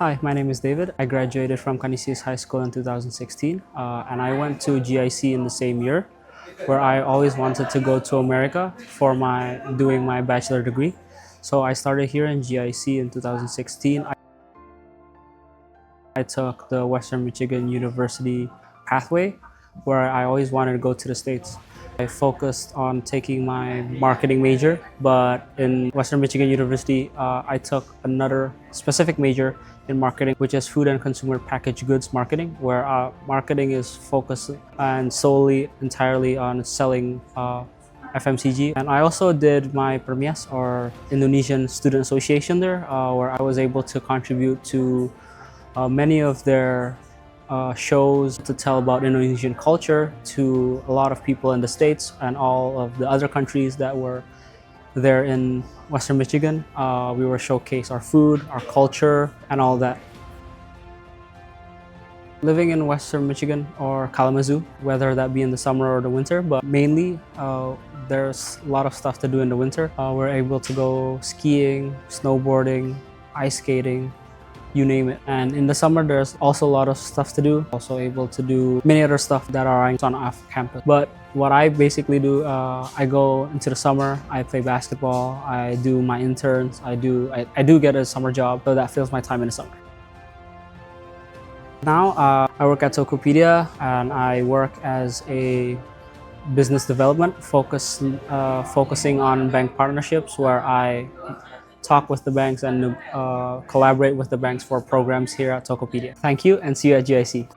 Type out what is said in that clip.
Hi, my name is David. I graduated from Canisius High School in 2016, and I went to JIC in the same year, where I always wanted to go to America for doing my bachelor degree. So I started here in JIC in 2016. I took the Western Michigan University pathway, where I always wanted to go to the States. I focused on taking my marketing major, but in Western Michigan University, I took another specific major in marketing, which is food and consumer packaged goods marketing, where marketing is focused and solely entirely on selling FMCG. And I also did my PERMIAS, or Indonesian Student Association there, where I was able to contribute to many of their shows to tell about Indonesian culture to a lot of people in the States and all of the other countries that were there in Western Michigan. We were showcase our food, our culture, and all that. Living in Western Michigan or Kalamazoo, whether that be in the summer or the winter, but mainly there's a lot of stuff to do in the winter. We're able to go skiing, snowboarding, ice skating, you name it. And in the summer, there's also a lot of stuff to do. Also able to do many other stuff that are on off campus. But what I basically do, I go into the summer, I play basketball, I do my interns, I do get a summer job, so that fills my time in the summer. Now I work at Tokopedia, and I work as a business development focusing on bank partnerships, where I talk with the banks and collaborate with the banks for programs here at Tokopedia. Thank you, and see you at GIC.